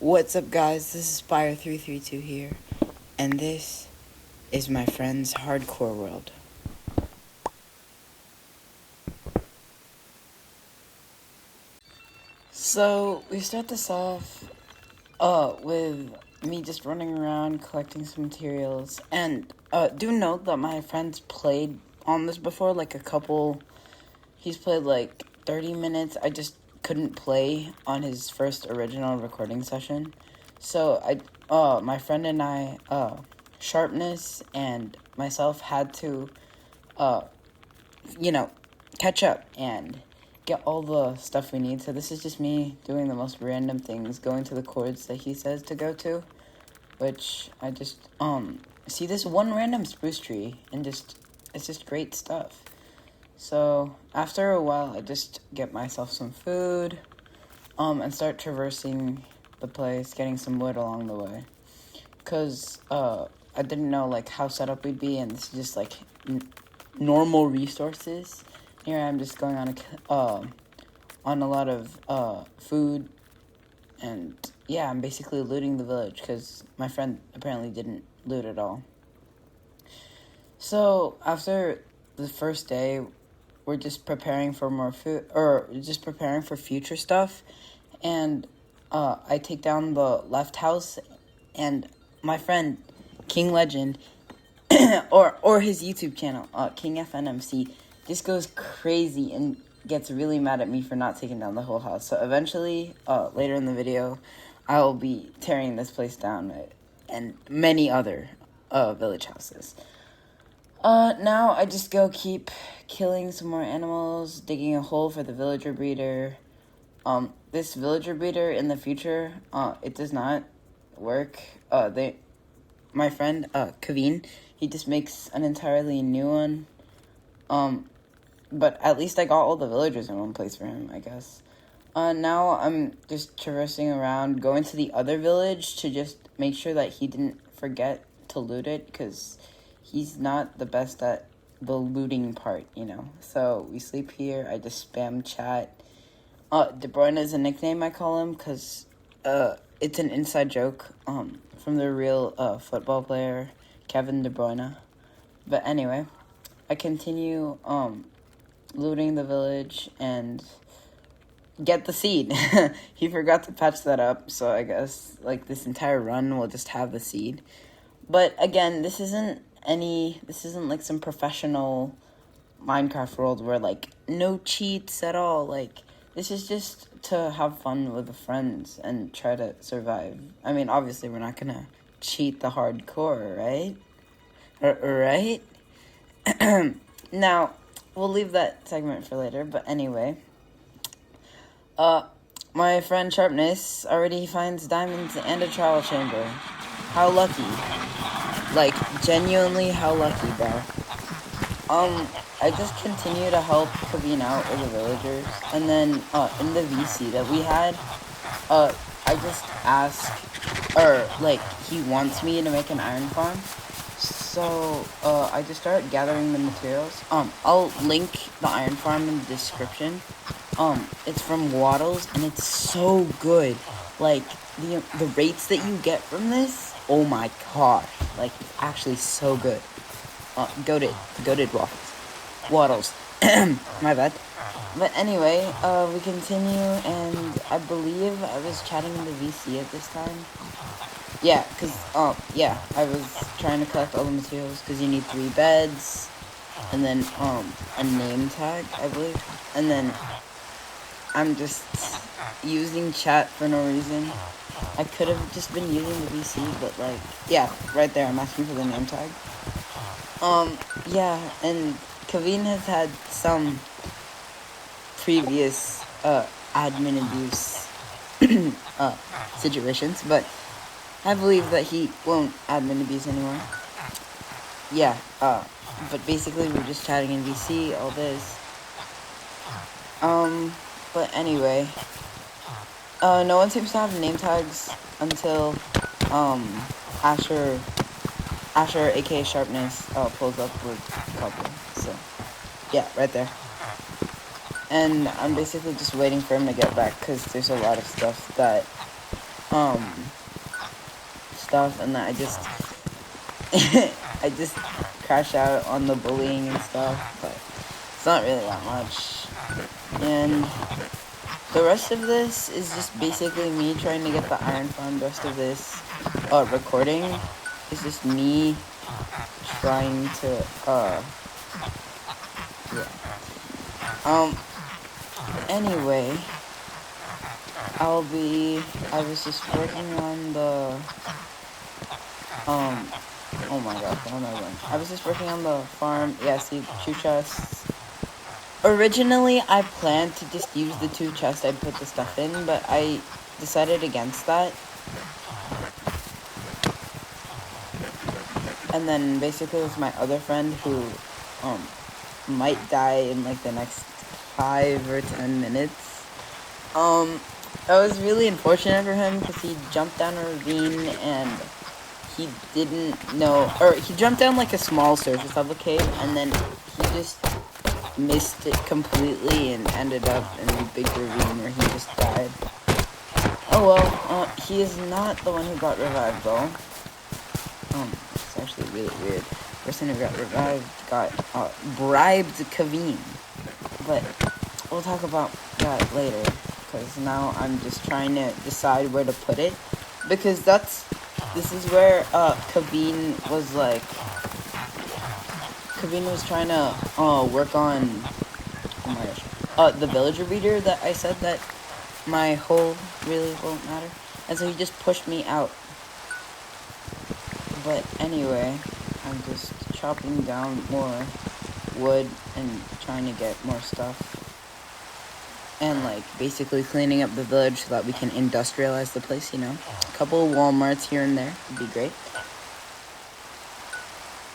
What's up, guys? This is Spire332 here, and this is my friend's Hardcore World. So, we start this off with me just running around collecting some materials, and do note that my friend's played on this before, he's played like 30 minutes. I just couldn't play on his first original recording session. So my friend and I, Sharpness and myself had to, catch up and get all the stuff we need. So this is just me doing the most random things, going to the chords that he says to go to, which I just, see this one random spruce tree and it's just great stuff. So after a while, I just get myself some food, and start traversing the place, getting some wood along the way. Cause, I didn't know, how set up we'd be, and this is just, normal resources. Here I'm just going on a lot of, food, and, yeah, I'm basically looting the village, cause my friend apparently didn't loot at all. So, after the first day, we're just preparing for more food, or just preparing for future stuff, and, I take down the left house, and my friend, King Legend, or his YouTube channel, King FNMC, just goes crazy and gets really mad at me for not taking down the whole house. So eventually, later in the video, I will be tearing this place down, and many other, village houses. Now I just go keep killing some more animals, digging a hole for the villager breeder. This villager breeder in the future, it does not work. My friend, Kaveen, he just makes an entirely new one. But at least I got all the villagers in one place for him, I guess. Now I'm just traversing around, going to the other village to just make sure that he didn't forget to loot it, because he's not the best at the looting part, So we sleep here, I just spam chat. De Bruyne is a nickname I call him, because it's an inside joke from the real football player, Kevin De Bruyne. But anyway, I continue looting the village and get the seed. He forgot to patch that up, so I guess this entire run will just have the seed. But again, this isn't some professional Minecraft world where no cheats at all. This is just to have fun with the friends and try to survive. I mean, obviously we're not gonna cheat the hardcore, right? Right? Now, we'll leave that segment for later, but anyway. My friend Sharpness already finds diamonds and a trial chamber. How lucky. Genuinely how lucky, bro. I just continue to help Kaveen out with the villagers, and then, in the VC that we had, I just ask, he wants me to make an iron farm, so, I just start gathering the materials. I'll link the iron farm in the description. It's from Waddles, and it's so good. The rates that you get from this, oh my gosh, it's actually so good. Goated Waddles. My bad. But anyway, we continue, and I believe I was chatting in the VC at this time. Yeah, I was trying to collect all the materials, because you need 3 beds, and then, a name tag, I believe, and then I'm just using chat for no reason. I could have just been using the VC, but yeah, right there, I'm asking for the name tag. Yeah, and Kaveen has had some previous, admin abuse, situations, but I believe that he won't admin abuse anymore. Yeah, but basically we're just chatting in VC, all this. But anyway, no one seems to have name tags until, Asher, aka Sharpness, pulls up with a couple, so, yeah, right there. And I'm basically just waiting for him to get back, because there's a lot of stuff that stuff, and then I just I just crash out on the bullying and stuff, but it's not really that much. And the rest of this is just basically me trying to get the iron farm. The rest of this recording is just me trying to anyway, I was just working on the oh my god, what am I doing? I was just working on the farm. Yeah, see, 2 chests. Originally, I planned to just use the 2 chests I'd put the stuff in, but I decided against that. And then basically it was my other friend who might die in like the next 5 or 10 minutes. That was really unfortunate for him because he jumped down a ravine and he didn't know, or he jumped down like a small surface level cave and then he just missed it completely and ended up in a big ravine where he just died. Oh well, he is not the one who got revived though. It's actually really weird. The person who got revived got bribed Kaveen. But we'll talk about that later, because now I'm just trying to decide where to put it, because this is where Kaveen was like, Kaveen was trying to work on, oh my gosh, the villager reader that I said that my hole really won't matter, and so he just pushed me out. But anyway, I'm just chopping down more wood and trying to get more stuff. And like basically cleaning up the village so that we can industrialize the place, you know. A couple of Walmarts here and there would be great.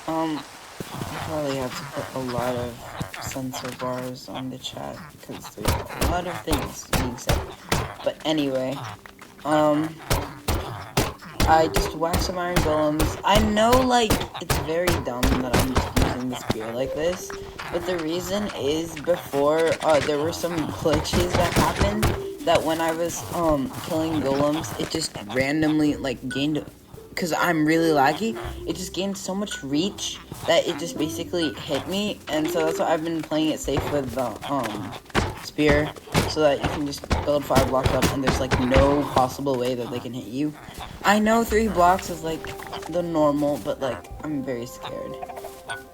I probably have to put a lot of censor bars on the chat because there's a lot of things being said. But anyway, I just whacked some iron golems. I know, like, it's very dumb that I'm just using the spear like this, but the reason is before, there were some glitches that happened, that when I was, killing golems, it just randomly, like, gained, because I'm really laggy, it just gained so much reach that it just basically hit me, and so that's why I've been playing it safe with the, spear, so that you can just build 5 blocks up and there's like no possible way that they can hit you. I know 3 blocks is like the normal, but like I'm very scared.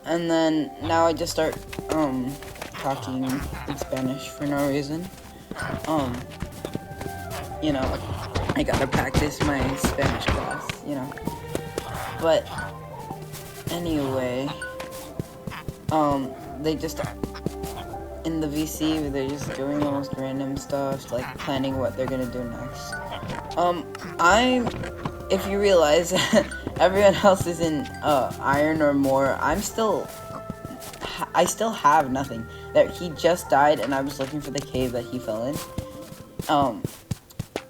And then now I just start talking in Spanish for no reason. You know, I gotta practice my Spanish class, you know. But anyway, they just in the VC where they're just doing the most random stuff, like planning what they're gonna do next. If you realize, everyone else is in iron or more. I still have nothing. That he just died, and I was looking for the cave that he fell in.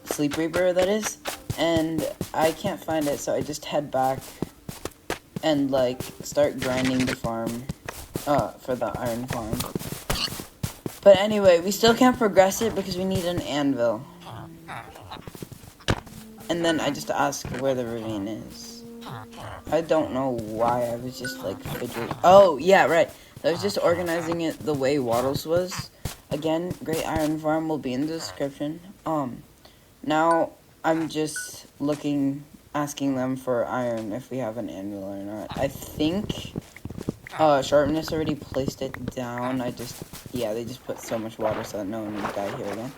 Sleep Reaper, that is, and I can't find it, so I just head back and like start grinding the farm, for the iron farm. But anyway, we still can't progress it because we need an anvil. And then I just ask where the ravine is. I don't know why, I was just like fidgeting. Oh, yeah, right. I was just organizing it the way Waddles was. Again, Great Iron Farm will be in the description. Now I'm just asking them for iron if we have an anvil or not. I think Sharpness already placed it down. They just put so much water so that no one would die here again.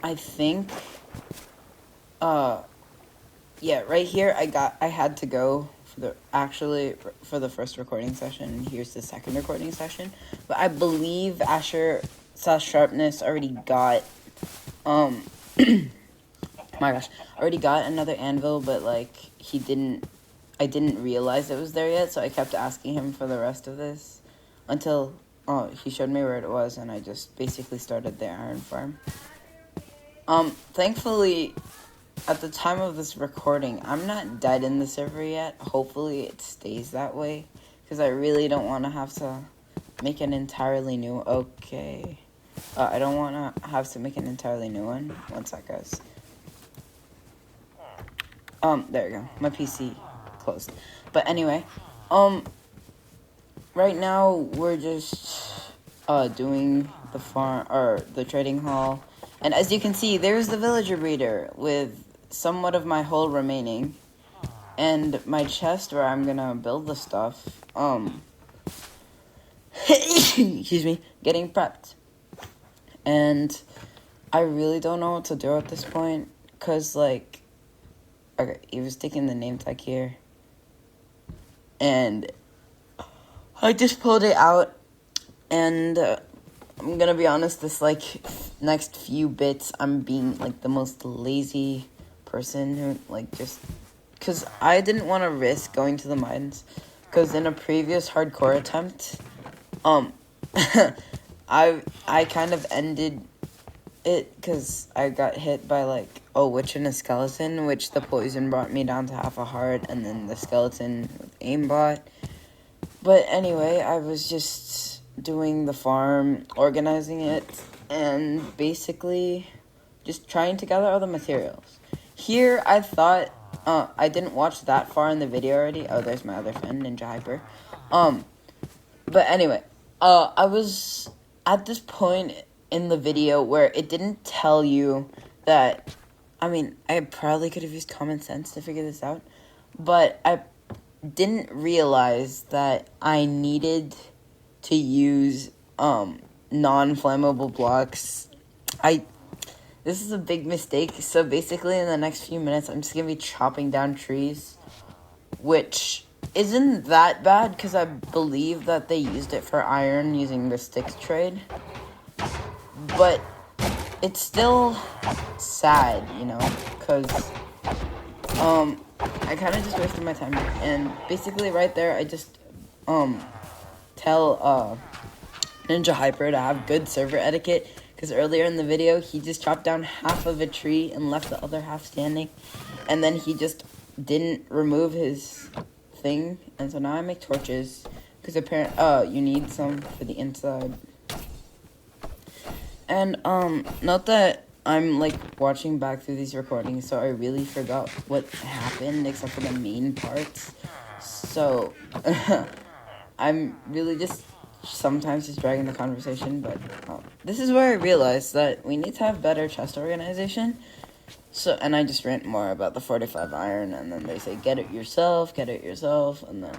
I think, yeah, right here, I had to go for the first recording session. Here's the second recording session. But I believe Asher/Sharpness already got, my gosh, already got another anvil, but like, I didn't realize it was there yet, so I kept asking him for the rest of this until he showed me where it was, and I just basically started the iron farm. Thankfully, at the time of this recording, I'm not dead in the server yet. Hopefully it stays that way, because I really don't want to have to make an entirely new, I don't want to have to make an entirely new one. One sec, guys. There we go. My PC closed. But anyway, right now we're just doing the farm or the trading hall, and as you can see, there's the villager breeder with somewhat of my hull remaining, and my chest where I'm gonna build the stuff. Excuse me, getting prepped, and I really don't know what to do at this point, cause like, okay, he was taking the name tag here, and I just pulled it out, and I'm gonna be honest, this like next few bits, I'm being like the most lazy person who like just, cause I didn't want to risk going to the mines, cause in a previous hardcore attempt, I kind of ended it because I got hit by like a witch and a skeleton, which the poison brought me down to half a heart, and then the skeleton with aimbot. But anyway, I was just doing the farm, organizing it, and basically just trying to gather all the materials. Here, I thought, I didn't watch that far in the video already. Oh, there's my other friend, Ninja Hyper. But anyway, I was at this point in the video where it didn't tell you that, I mean, I probably could have used common sense to figure this out, but I didn't realize that I needed to use non-flammable blocks. This is a big mistake. So basically in the next few minutes I'm just gonna be chopping down trees, which isn't that bad because I believe that they used it for iron using the sticks trade, but it's still sad, you know, because I kind of just wasted my time. And basically right there, I just, tell, Ninja Hyper to have good server etiquette, because earlier in the video, he just chopped down half of a tree and left the other half standing, and then he just didn't remove his thing, and so now I make torches, because apparently, you need some for the inside. And, note that I'm, like, watching back through these recordings, so I really forgot what happened, except for the main parts. So, I'm really just sometimes just dragging the conversation, but this is where I realized that we need to have better chest organization. So, and I just rant more about the 45 iron, and then they say, get it yourself, and then,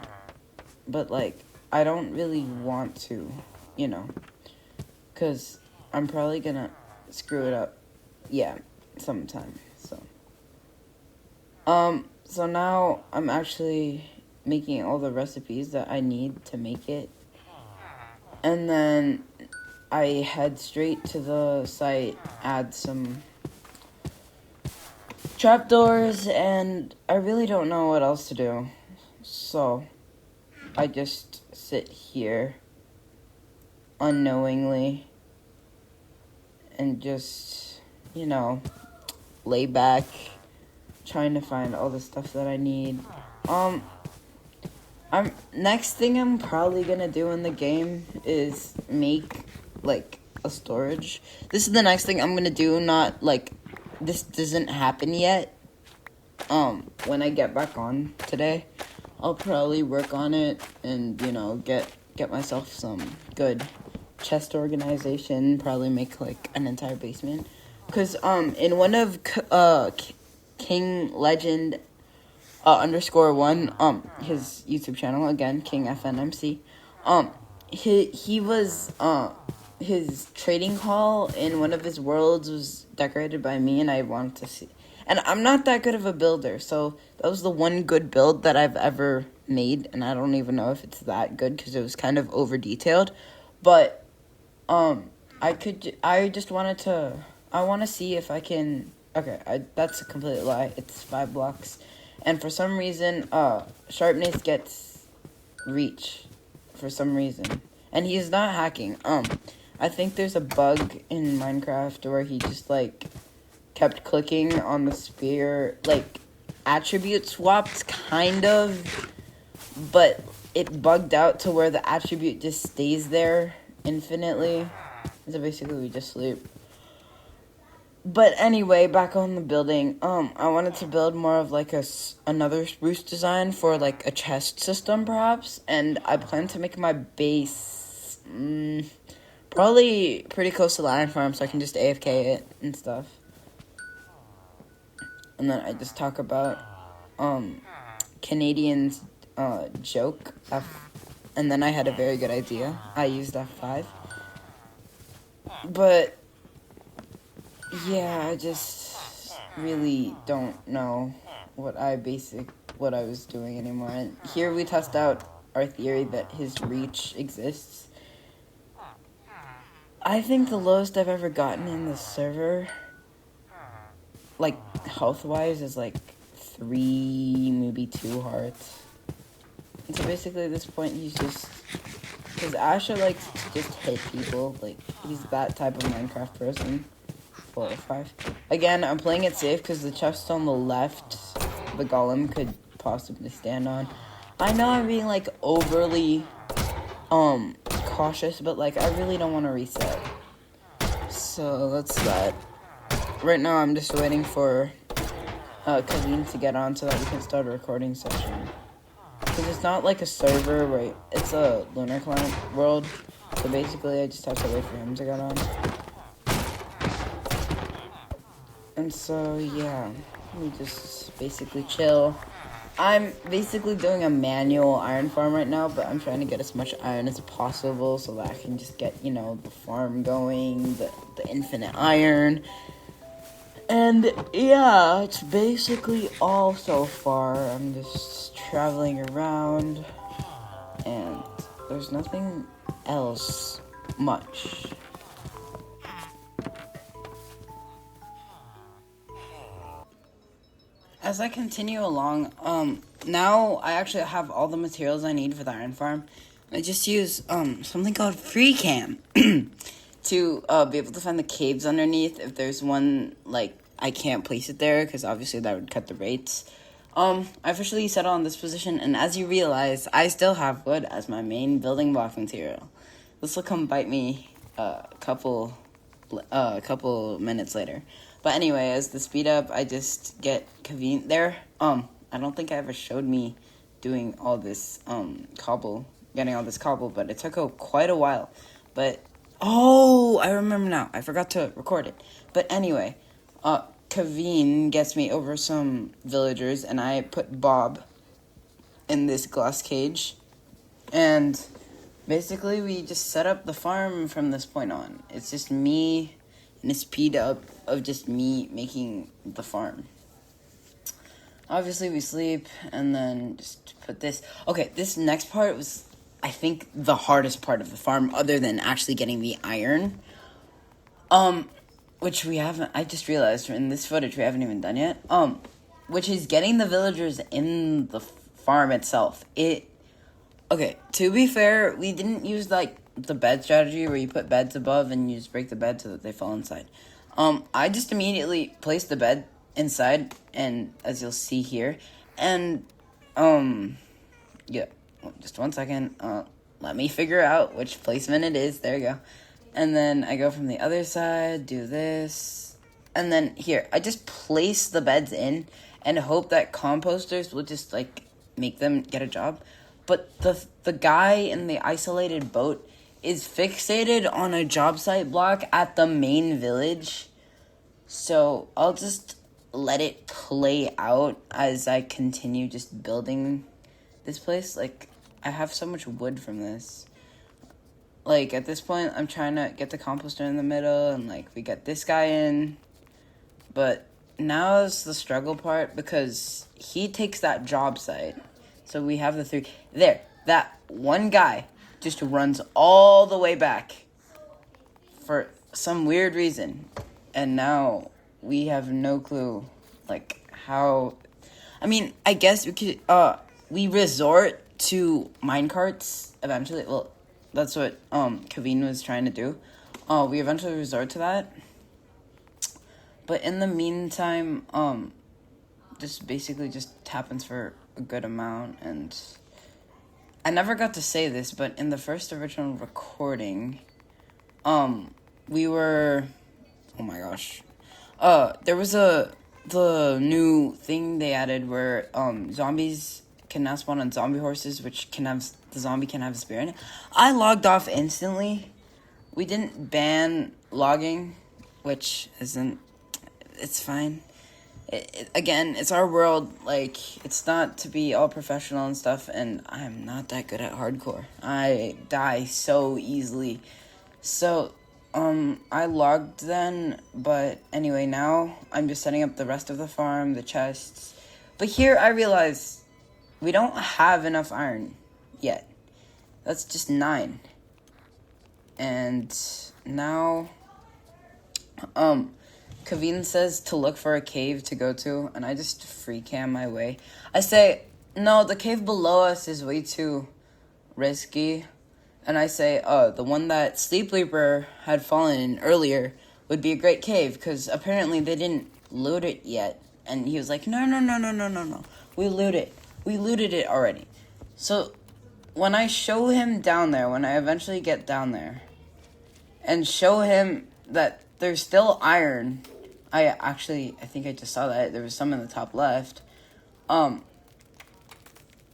but, like, I don't really want to, you know, because I'm probably gonna screw it up, yeah, sometime, so. So now I'm actually making all the recipes that I need to make it, and then I head straight to the site, add some trapdoors, and I really don't know what else to do, so I just sit here unknowingly and just, you know, lay back, trying to find all the stuff that I need. Next thing I'm probably gonna do in the game is make, like, a storage. This is the next thing I'm gonna do, not, like, this doesn't happen yet. When I get back on today, I'll probably work on it and, you know, get myself some good chest organization, probably make, like, an entire basement. Because, in one of, King Legend _1, his YouTube channel, again, King FNMC, he was, his trading hall in one of his worlds was decorated by me, and I wanted to see, and I'm not that good of a builder, so that was the one good build that I've ever made, and I don't even know if it's that good, because it was kind of over-detailed, but, I just wanted to, I want to see if I can, okay, that's a complete lie, it's 5 blocks. And for some reason, Sharpness gets reach for some reason. And he's not hacking. I think there's a bug in Minecraft where he just, like, kept clicking on the spear, like, attribute swaps, kind of, but it bugged out to where the attribute just stays there infinitely. So basically we just sleep. But anyway, back on the building, I wanted to build more of like another spruce design for like a chest system perhaps, and I plan to make my base, probably pretty close to the iron farm so I can just AFK it and stuff. And then I just talk about, Canadians, joke, and then I had a very good idea. I used F5. But yeah, I just really don't know what I was doing anymore. And here we test out our theory that his reach exists. I think the lowest I've ever gotten in the server, like health-wise, is like 3, maybe 2 hearts. And so basically at this point he's just, because Asher likes to just hit people, like he's that type of Minecraft person. 4 or 5. Again, I'm playing it safe because the chest on the left, the golem could possibly stand on. I know I'm being like overly cautious, but like I really don't want to reset. So that's that. Right now I'm just waiting for Kaveen to get on so that we can start a recording session. Because it's not like a server, right? It's a lunar client world. So basically I just have to wait for him to get on. And so, yeah, we just basically chill. I'm basically doing a manual iron farm right now, but I'm trying to get as much iron as possible so that I can just get, you know, the farm going, the infinite iron. And, yeah, it's basically all so far. I'm just traveling around, and there's nothing else much. As I continue along, now I actually have all the materials I need for the iron farm. I just use, something called FreeCam to, be able to find the caves underneath if there's one, like, I can't place it there, because obviously that would cut the rates. I officially settled on this position, and as you realize, I still have wood as my main building block material. This will come bite me, a couple minutes later. But anyway, as the speed up, I just get Kaveen there. I don't think I ever showed me doing all this, getting all this cobble, but it took quite a while. But, oh, I remember now. I forgot to record it. But anyway, Kaveen gets me over some villagers, and I put Bob in this glass cage. And basically, we just set up the farm from this point on. It's just me and a speed up of just me making the farm. Obviously, we sleep, and then just put this. Okay, this next part was, I think, the hardest part of the farm, other than actually getting the iron. Which we haven't, I just realized in this footage we haven't even done yet. Which is getting the villagers in the farm itself. Okay, to be fair, we didn't use, like, the bed strategy where you put beds above and you just break the bed so that they fall inside. I just immediately placed the bed inside, and as you'll see here, and, yeah, just 1 second, let me figure out which placement it is, there you go, and then I go from the other side, do this, and then here, I just place the beds in, and hope that composters will just, like, make them get a job. But the guy in the isolated boat is fixated on a job site block at the main village. So I'll just let it play out as I continue just building this place. Like, I have so much wood from this. Like, at this point, I'm trying to get the composter in the middle, and, like, we get this guy in. But now is the struggle part, because he takes that job site. So we have the 3. There, that one guy just runs all the way back for some weird reason. And now we have no clue, like, how. I mean, I guess we could, we resort to minecarts eventually. Well, that's what, Kaveen was trying to do. We eventually resort to that. But in the meantime, just basically just happens for a good amount. And I never got to say this, but in the first original recording, we were, oh my gosh, There was the new thing they added where zombies can now spawn on zombie horses, which can have the zombie can have a spear in it. I logged off instantly. We didn't ban logging, which isn't. It's fine. Again, it's our world. Like, it's not to be all professional and stuff, and I'm not that good at hardcore. I die so easily. So, I logged then, but anyway, now I'm just setting up the rest of the farm, the chests. But here I realize we don't have enough iron yet. That's just 9. And now, Kaveen says to look for a cave to go to, and I just free cam my way. I say, no, the cave below us is way too risky. And I say, the one that Sleep Leaper had fallen in earlier would be a great cave, because apparently they didn't loot it yet. And he was like, no. We looted it already. So, when I show him down there, when I eventually get down there, and show him that there's still iron, I think I just saw that. There was some in the top left.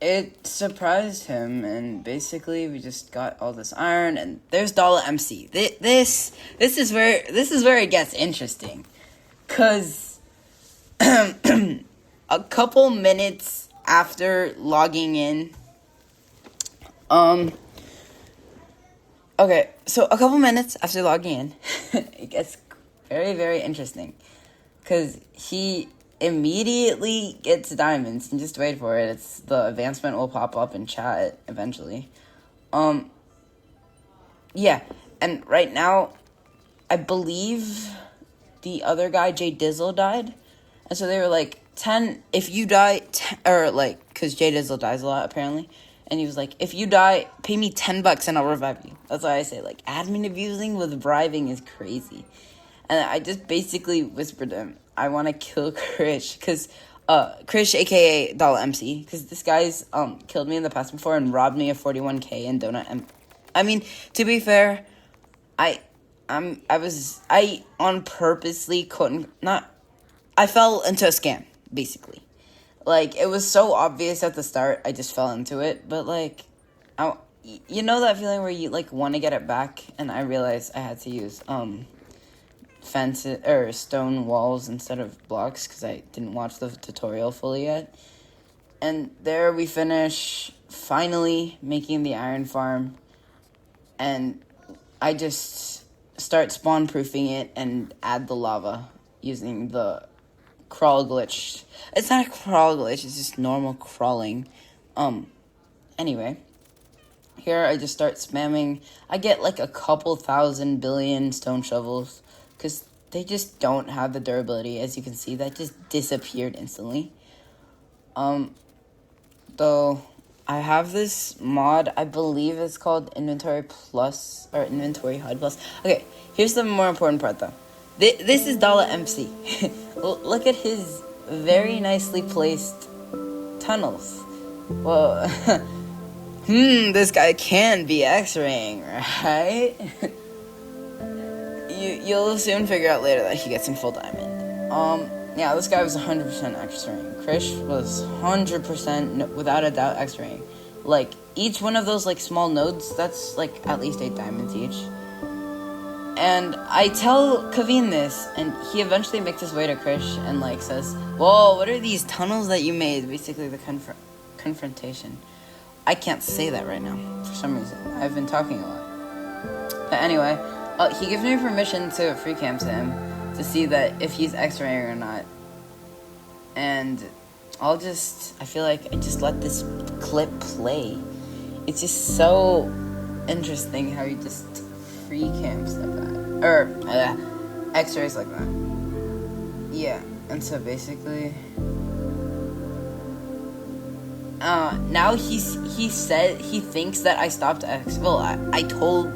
It surprised him, and basically we just got all this iron, and there's Dollar MC. This is where it gets interesting, cause a couple minutes after logging in, okay, so a couple minutes after logging in, it gets very, very interesting, cause he immediately gets diamonds, and just wait for it. The advancement will pop up in chat eventually. Yeah, and right now, I believe the other guy, Jay Dizzle, died, and so they were like, 10, if you die, or like, because Jay Dizzle dies a lot, apparently, and he was like, if you die, pay me $10 and I'll revive you. That's why I say, like, admin abusing with bribing is crazy. And I just basically whispered to him, I want to kill Krish, because, Krish, aka Dollar MC, because this guy's, killed me in the past before and robbed me of 41k in Donut. And, I mean, to be fair, I on purposely I fell into a scam, basically. Like, it was so obvious at the start, I just fell into it, but, like, you know that feeling where you, like, want to get it back, and I realized I had to use, fences or stone walls instead of blocks because I didn't watch the tutorial fully yet. And there we finish finally making the iron farm, and I just start spawn proofing it and add the lava using the crawl glitch. It's not a crawl glitch, it's just normal crawling. Anyway, here I just start spamming. I get like a couple thousand billion stone shovels, because they just don't have the durability. As you can see, that just disappeared instantly. Though, I have this mod, I believe it's called Inventory Plus, or Inventory HUD Plus. Okay, here's the more important part, though. This is Dollar MC. Look at his very nicely placed tunnels. Well, this guy can be X-raying, right? You'll soon figure out later that he gets in full diamond. Yeah, this guy was 100% X-raying. Krish was 100% without a doubt X-raying. Like, each one of those, like, small nodes, that's, like, at least 8 diamonds each. And I tell Kaveen this, and he eventually makes his way to Krish and, like, says, whoa, what are these tunnels that you made? Basically, the confrontation. I can't say that right now, for some reason. I've been talking a lot. But anyway, he gives me permission to free cam to him to see that if he's X-raying or not. And I feel like I just let this clip play. It's just so interesting how you just free cams like that. Or, X-rays like that. Yeah, and so basically, now he said he thinks that I stopped Well, I told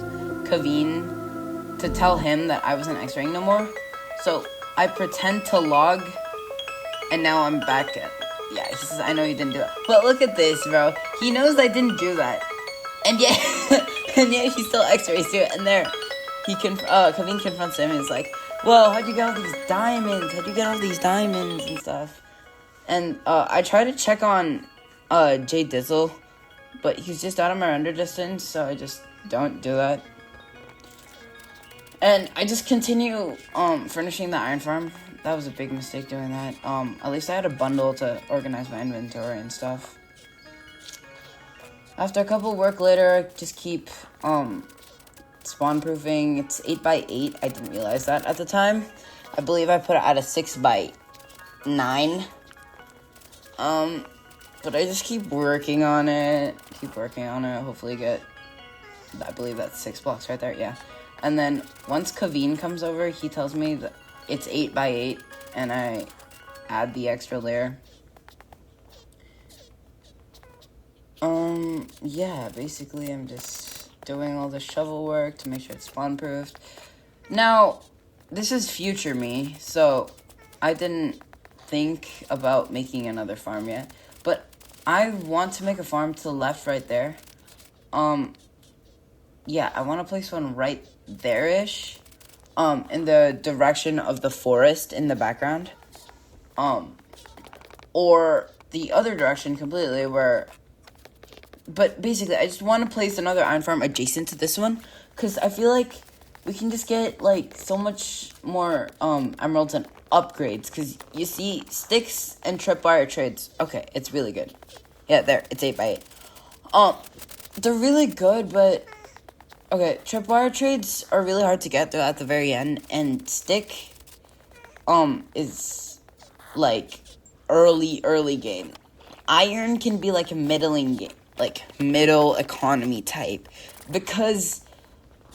Kaveen to tell him that I wasn't X-raying no more. So I pretend to log, and now I'm back at. Yeah, he says I know you didn't do it, but look at this, bro. He knows I didn't do that, and yet he still X-rays to it. And there, Kaveen confronts him and is like, Whoa, how'd you get all these diamonds? How'd you get all these diamonds and stuff? And I tried to check on Jay Dizzle, but he's just out of my render distance, so I just don't do that. And I just continue furnishing the iron farm. That was a big mistake doing that. At least I had a bundle to organize my inventory and stuff. After a couple work later, I just keep spawn proofing. It's 8x8. I didn't realize that at the time. I believe I put it at a 6x9. But I just keep working on it. Hopefully get, I believe that's 6 blocks right there. Yeah. And then once Kaveen comes over, he tells me that it's 8x8, and I add the extra layer. Yeah, basically I'm just doing all the shovel work to make sure it's spawn-proofed. Now, this is future me, so I didn't think about making another farm yet. But I want to make a farm to the left right there. Yeah, I want to place one right there-ish. In the direction of the forest in the background. Or the other direction completely where... But basically, I just want to place another iron farm adjacent to this one, because I feel like we can just get, like, so much more, emeralds and upgrades, because you see, sticks and tripwire trades, okay, it's really good. Yeah, there, it's 8x8. They're really good, but, okay, tripwire trades are really hard to get, they're at the very end, and stick, is, like, early game. Iron can be, like, a middling game. Like, middle economy type, because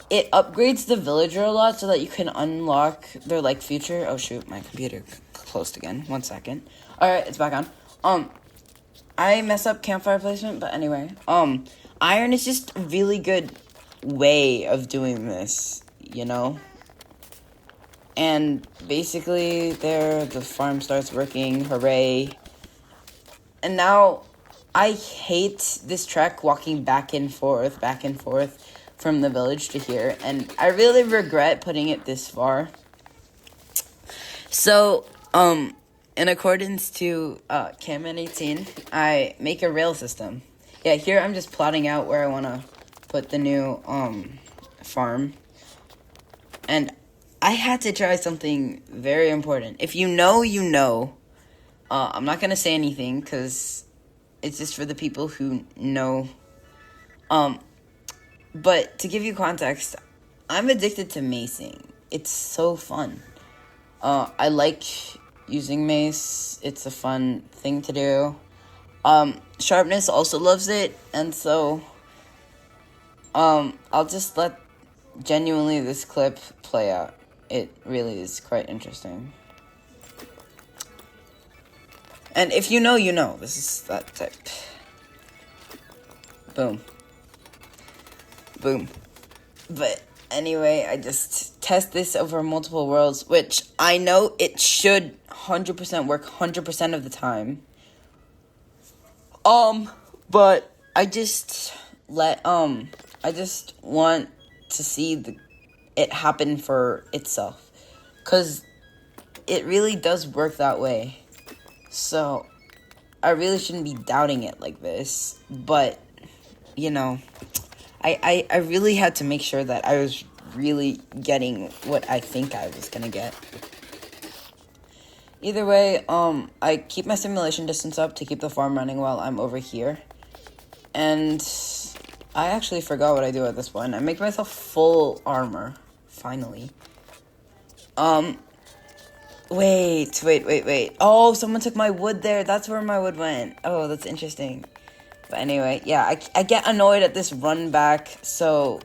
it upgrades the villager a lot so that you can unlock their, like, future. Oh, shoot, my computer closed again. 1 second. Alright, it's back on. I mess up campfire placement, but anyway. Iron is just a really good way of doing this, you know? And basically, there, the farm starts working. Hooray. And now... I hate this trek walking back and forth from the village to here, and I really regret putting it this far. So, in accordance to Camman 18, I make a rail system. Yeah, here I'm just plotting out where I want to put the new farm. And I had to try something very important. If you know, you know. I'm not going to say anything, because... it's just for the people who know. But to give you context, I'm addicted to macing. It's so fun. I like using mace. It's a fun thing to do. Sharpness also loves it, and so I'll just let genuinely this clip play out. It really is quite interesting. And if you know, you know. This is that type. Boom. Boom. But anyway, I just test this over multiple worlds, which I know it should 100% work 100% of the time. But I just I just want to see it happen for itself. 'Cause it really does work that way. So, I really shouldn't be doubting it like this, but, you know, I really had to make sure that I was really getting what I think I was gonna get. Either way, I keep my simulation distance up to keep the farm running while I'm over here, and I actually forgot what I do at this point. I make myself full armor, finally. Wait. Oh, someone took my wood there. That's where my wood went. Oh, that's interesting. But anyway, yeah, I get annoyed at this run back, so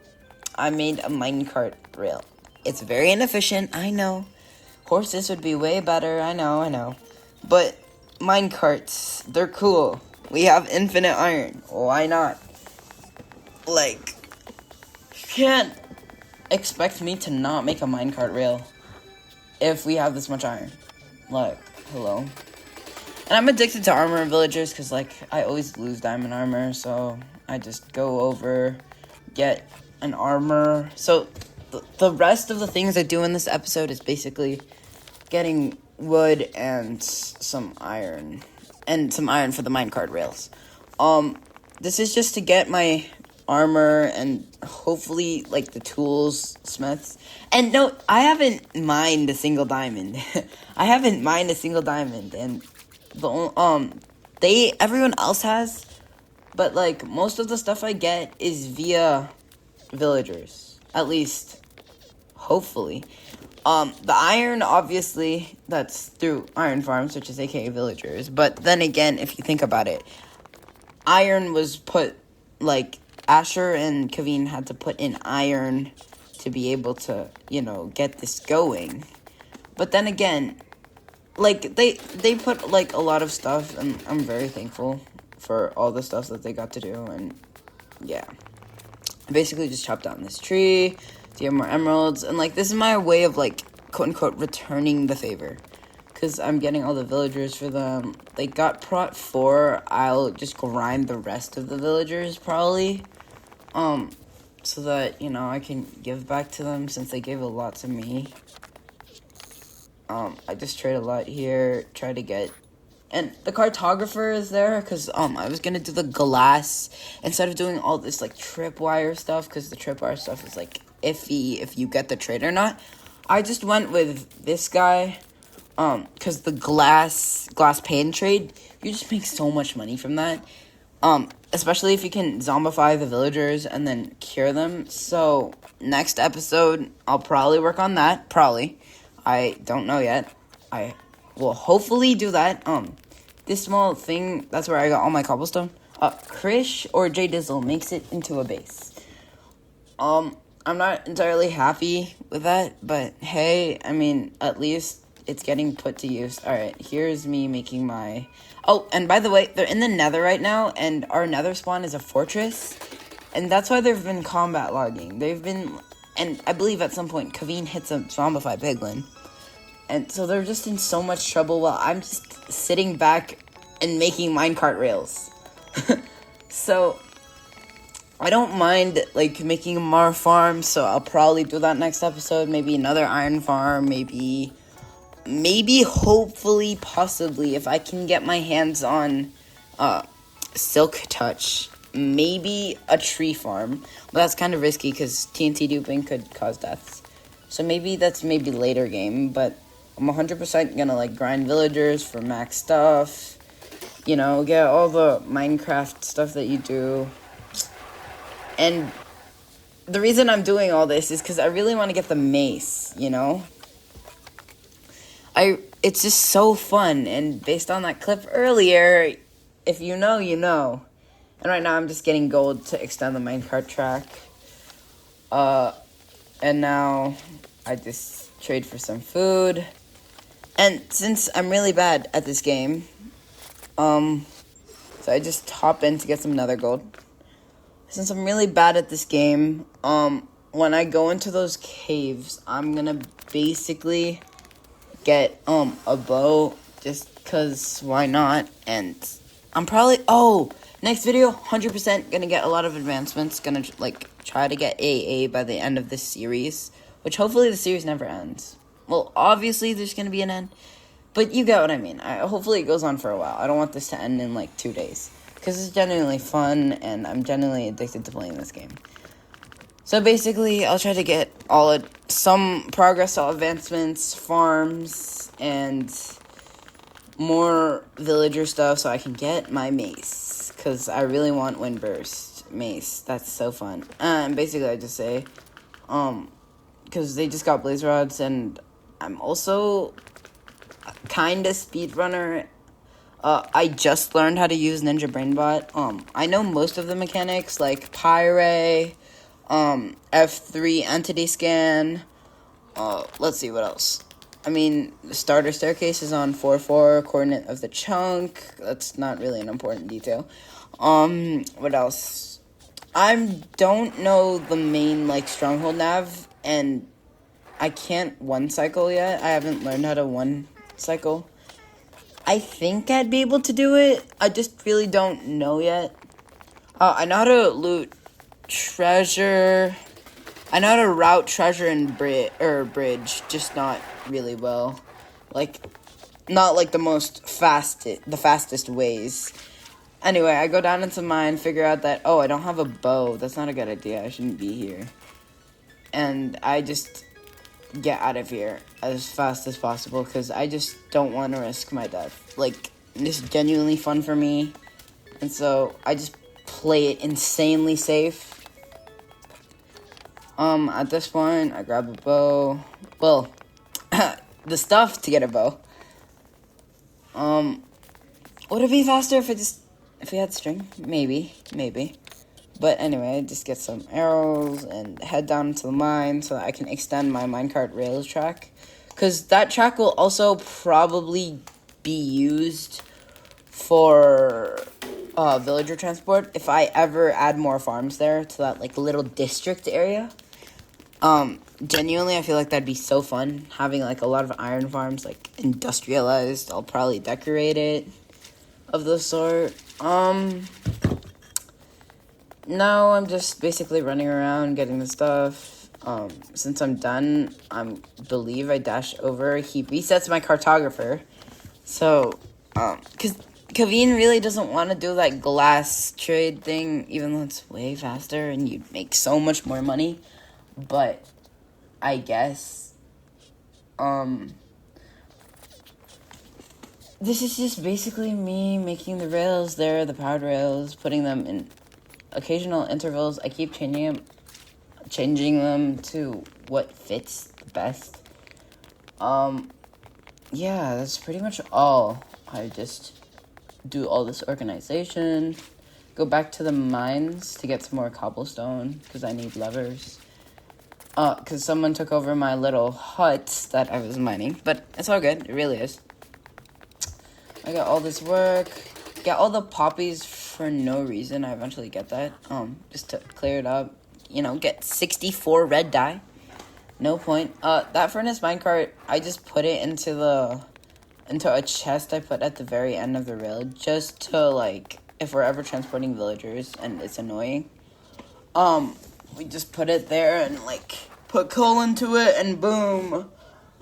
I made a minecart rail. It's very inefficient, I know. Horses would be way better, I know. But minecarts, they're cool. We have infinite iron. Why not? Like, you can't expect me to not make a minecart rail if we have this much iron. Like, hello. And I'm addicted to armor in villagers because, like, I always lose diamond armor, so I just go over, get an armor. So, the rest of the things I do in this episode is basically getting wood and some iron. And some iron for the minecart rails. This is just to get my armor and hopefully, like, the tools, smiths. And no, I haven't mined a single diamond. I haven't mined a single diamond. And everyone else has. But, like, most of the stuff I get is via villagers. At least, hopefully. The iron, obviously, that's through iron farms, which is aka villagers. But then again, if you think about it, iron was put, like, Asher and Kaveen had to put in iron to be able to, get this going. But then again, like, they put, like, a lot of stuff, and I'm very thankful for all the stuff that they got to do, and, yeah. I basically just chopped down this tree to get more emeralds, and, like, this is my way of, like, quote-unquote returning the favor, because I'm getting all the villagers for them. They got prot 4, I'll just grind the rest of the villagers, probably, so that, I can give back to them, since they gave a lot to me. I just trade a lot here, try to get, and the cartographer is there, because, I was gonna do the glass, instead of doing all this, like, tripwire stuff, because the tripwire stuff is, like, iffy if you get the trade or not. I just went with this guy, because the glass pane trade, you just make so much money from that, especially if you can zombify the villagers and then cure them. So, next episode, I'll probably work on that, probably. I don't know yet. I will hopefully do that. This small thing, that's where I got all my cobblestone. Krish or J Dizzle makes it into a base. I'm not entirely happy with that, but hey, I mean, at least it's getting put to use. Alright, here's me making my... Oh, and by the way, they're in the nether right now, and our nether spawn is a fortress, and that's why they've been combat logging. They've been... And I believe at some point, Kaveen hits a zombified piglin. And so they're just in so much trouble while I'm just sitting back and making minecart rails. So, I don't mind, like, making a more farm, so I'll probably do that next episode. Maybe another iron farm, maybe, hopefully, possibly, if I can get my hands on, Silk Touch, maybe a tree farm. But that's kind of risky, because TNT duping could cause deaths. So maybe that's later game, but I'm 100% gonna, like, grind villagers for max stuff. Get all the Minecraft stuff that you do. And the reason I'm doing all this is because I really want to get the mace, It's just so fun, and based on that clip earlier, if you know, you know. And right now I'm just getting gold to extend the minecart track. And now I just trade for some food. And since I'm really bad at this game, so I just hop in to get some nether gold. Since I'm really bad at this game, when I go into those caves, I'm gonna basically get, a bow, just because why not, and I'm probably, next video, 100% gonna get a lot of advancements, gonna, like, try to get AA by the end of this series, which hopefully the series never ends. Well, obviously there's gonna be an end, but you get what I mean. Hopefully it goes on for a while. I don't want this to end in, like, 2 days. Because it's genuinely fun, and I'm genuinely addicted to playing this game. So basically, I'll try to get some progress, all advancements, farms, and more villager stuff so I can get my mace. Because I really want Windburst mace. That's so fun. And basically, I just say, because they just got blaze rods, and I'm also kind of speedrunner. I just learned how to use Ninja BrainBot. I know most of the mechanics, like Pyre, F3 Entity Scan, let's see what else. I mean, the starter staircase is on 4-4, coordinate of the chunk, that's not really an important detail. What else? I don't know the main, like, stronghold nav, and I can't one cycle yet. I haven't learned how to one cycle. I think I'd be able to do it. I just really don't know yet. I know how to loot treasure. I know how to route treasure and bridge, just not really well. Like, not like the fastest ways. Anyway, I go down into mine, figure out that, oh, I don't have a bow. That's not a good idea. I shouldn't be here. And I just get out of here as fast as possible because I just don't want to risk my death. Like, this is genuinely fun for me. And so I just play it insanely safe. At this point, I grab a bow. Well, the stuff to get a bow. Would it be faster if we had string? Maybe. But anyway, just get some arrows and head down to the mine so that I can extend my minecart rails track. Because that track will also probably be used for villager transport if I ever add more farms there to that like little district area. Genuinely, I feel like that'd be so fun having like a lot of iron farms like industrialized. I'll probably decorate it of the sort. Now I'm just basically running around getting the stuff. Since I'm done, believe I dash over. He resets my cartographer. So, because Kaveen really doesn't want to do that glass trade thing, even though it's way faster and you'd make so much more money. But I guess, this is just basically me making the rails there, the powered rails, putting them in occasional intervals. I keep changing them to what fits the best. Yeah, that's pretty much all. I just do all this organization, go back to the mines to get some more cobblestone, because I need levers. Because someone took over my little hut that I was mining, but it's all good, it really is. I got all this work, get all the poppies for no reason. I eventually get that, just to clear it up, get 64 red dye. No point. That furnace minecart, I just put it into a chest I put at the very end of the rail, just to, like, if we're ever transporting villagers and it's annoying, we just put it there and, like, put coal into it and boom,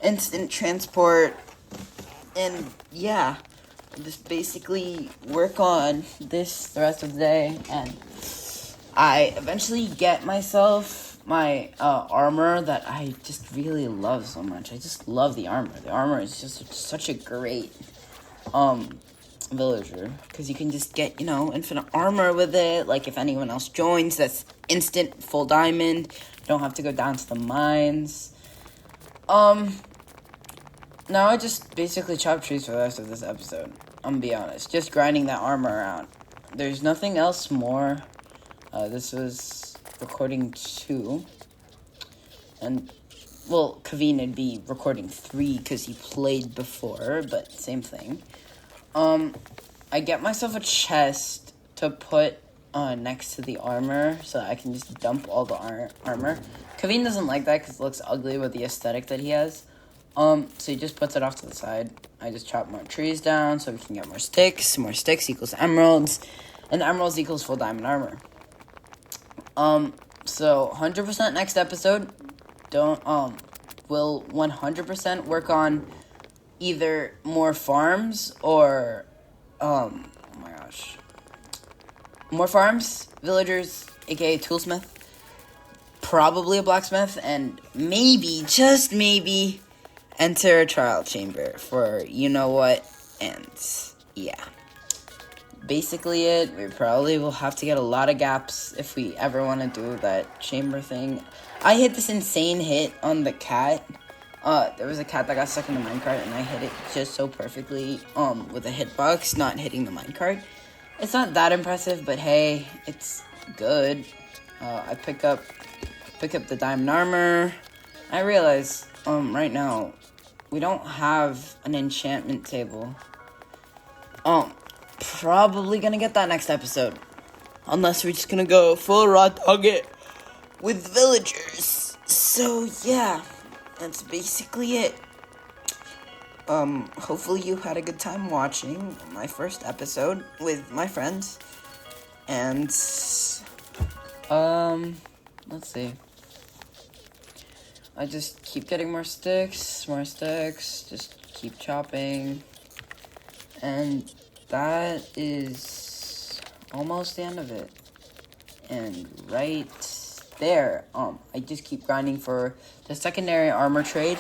instant transport. And yeah, just basically work on this the rest of the day, and I eventually get myself my armor that I just really love so much. I just love the armor. The armor is just such a great villager, because you can just get, infinite armor with it. Like, if anyone else joins, that's instant full diamond. You don't have to go down to the mines. Now I just basically chop trees for the rest of this episode. I'm gonna be honest, just grinding that armor out. There's nothing else more. This was recording 2. And, well, Kaveen would be recording 3 because he played before, but same thing. I get myself a chest to put next to the armor so that I can just dump all the armor. Kaveen doesn't like that because it looks ugly with the aesthetic that he has. So he just puts it off to the side. I just chop more trees down so we can get more sticks. More sticks equals emeralds, and emeralds equals full diamond armor. So 100% next episode. We'll 100% work on either more farms or, oh my gosh, more farms, villagers, aka toolsmith, probably a blacksmith, and maybe, just maybe, enter a trial chamber for you know what, and yeah. Basically it. We probably will have to get a lot of gaps if we ever want to do that chamber thing. I hit this insane hit on the cat. There was a cat that got stuck in the minecart, and I hit it just so perfectly, with a hitbox, not hitting the minecart. It's not that impressive, but hey, it's good. I pick up the diamond armor. I realize, right now, we don't have an enchantment table. Probably gonna get that next episode. Unless we're just gonna go full raw target with villagers. So, yeah. That's basically it. Hopefully you had a good time watching my first episode with my friends. And, let's see. I just keep getting more sticks, just keep chopping. And that is almost the end of it. And right there, I just keep grinding for the secondary armor trade,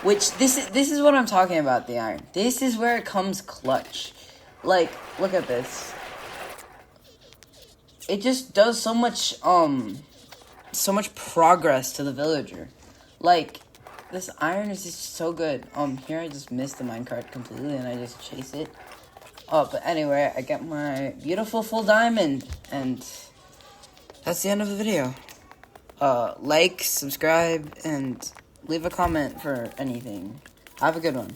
which this is what I'm talking about, the iron. This is where it comes clutch. Like, look at this. It just does so much progress to the villager. Like, this iron is just so good. Here I just missed the minecart completely and I just chase it. But anyway, I get my beautiful full diamond, and that's the end of the video. Like, subscribe, and leave a comment for anything. Have a good one.